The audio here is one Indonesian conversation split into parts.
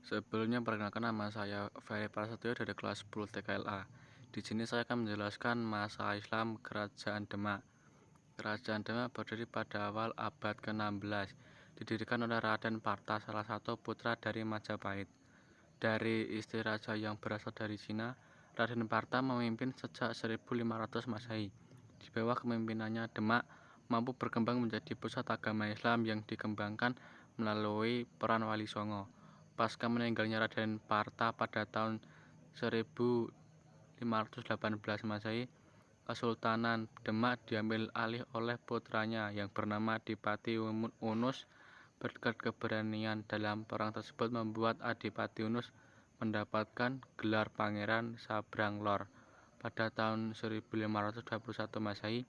Sebelumnya perkenalkan, nama saya Ferry Prasetyo dari kelas 10 TKLA. Di sini saya akan menjelaskan masa Islam Kerajaan Demak. Kerajaan Demak berdiri pada awal abad ke-16. Didirikan oleh Raden Parta, salah satu putra dari Majapahit. Dari istri raja yang berasal dari Cina, Raden Parta memimpin sejak 1500 Masehi. Di bawah kepemimpinannya, Demak mampu berkembang menjadi pusat agama Islam yang dikembangkan melalui peran Wali Songo. Pasca meninggalnya Raden Parta pada tahun 1518 Masehi, Kesultanan Demak diambil alih oleh putranya yang bernama Adipati Unus. Berkat keberanian dalam perang tersebut membuat Adipati Unus mendapatkan gelar Pangeran Sabrang Lor. Pada tahun 1521 Masehi,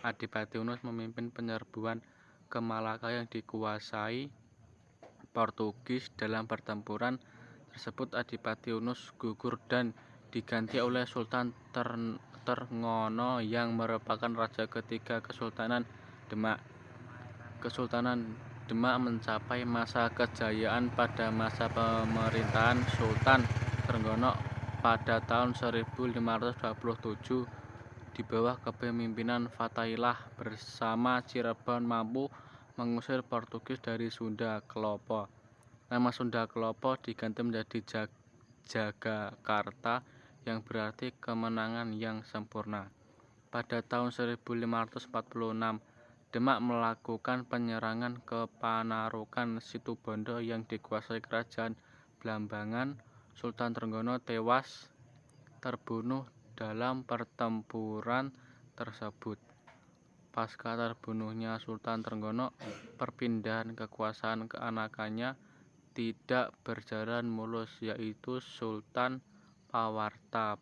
Adipati Unus memimpin penyerbuan ke Malaka yang dikuasai Portugis. Dalam pertempuran tersebut Adipati Unus gugur dan diganti oleh Sultan Trenggono yang merupakan raja ketiga Kesultanan Demak. Kesultanan Demak mencapai masa kejayaan pada masa pemerintahan Sultan Trenggono pada tahun 1527. Di bawah kepemimpinan Fathaillah bersama Cirebon mampu mengusir Portugis dari Sunda Kelapa. Nama Sunda Kelapa diganti menjadi Jagakarta yang berarti kemenangan yang sempurna. Pada tahun 1546, Demak melakukan penyerangan ke Panarukan Situbondo yang dikuasai Kerajaan Blambangan. Sultan Trenggono tewas terbunuh dalam pertempuran tersebut. Pasca terbunuhnya Sultan Trenggono, perpindahan kekuasaan ke anakannya tidak berjalan mulus, yaitu Sultan Pawarta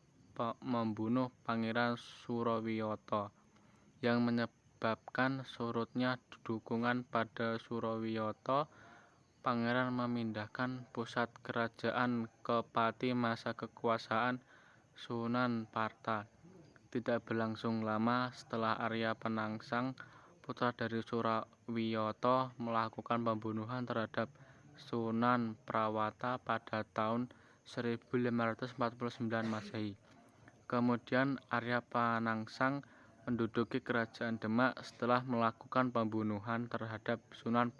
membunuh Pangeran Surowiyoto, yang menyebabkan surutnya dukungan pada Surowiyoto. Pangeran memindahkan pusat kerajaan ke Pati. Masa kekuasaan Sunan Parta tidak berlangsung lama. Setelah Arya Penangsang, putra dari Surowiyoto, melakukan pembunuhan terhadap Sunan Prawata pada tahun 1549 Masehi. Kemudian Arya Penangsang menduduki Kerajaan Demak setelah melakukan pembunuhan terhadap Sunan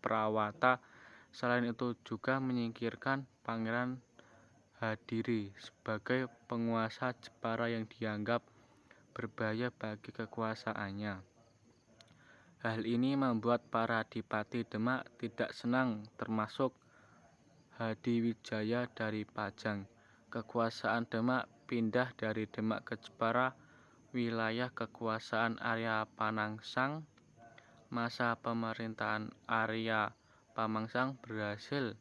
Prawata. Selain itu juga menyingkirkan Pangeran Hadiri sebagai penguasa Jepara yang dianggap berbahaya bagi kekuasaannya. Hal ini membuat para adipati Demak tidak senang, termasuk Hadiwijaya dari Pajang. Kekuasaan Demak pindah dari Demak ke Jepara, wilayah kekuasaan Arya Panangsang. Masa pemerintahan Arya Pamangsang berhasil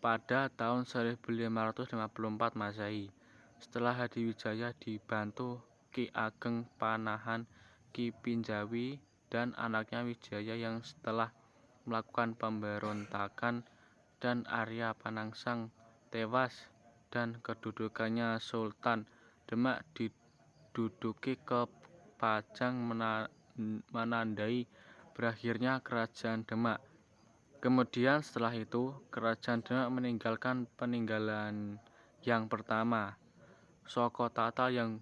pada tahun 1554 Masehi. Setelah Hadiwijaya dibantu Ki Ageng Panahan Ki Pinjawi dan anaknya Wijaya yang setelah melakukan pemberontakan, dan Arya Panangsang tewas dan kedudukannya Sultan Demak diduduki ke Pajang, menandai berakhirnya Kerajaan Demak. Kemudian setelah itu Kerajaan Demak meninggalkan peninggalan yang pertama, Soko Tata yang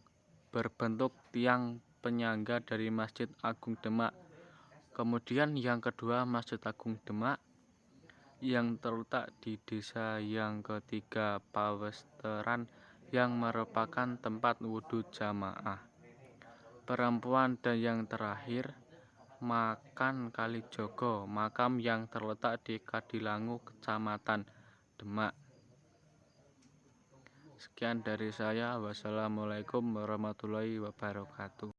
berbentuk tiang penyangga dari Masjid Agung Demak. Kemudian yang kedua, Masjid Agung Demak yang terletak di desa. Yang ketiga, Pawesteran yang merupakan tempat wudhu jamaah perempuan. Dan yang terakhir, Makan Kalijogo, makam yang terletak di Kadilangu, Kecamatan Demak. Sekian dari saya. Wassalamualaikum warahmatullahi wabarakatuh.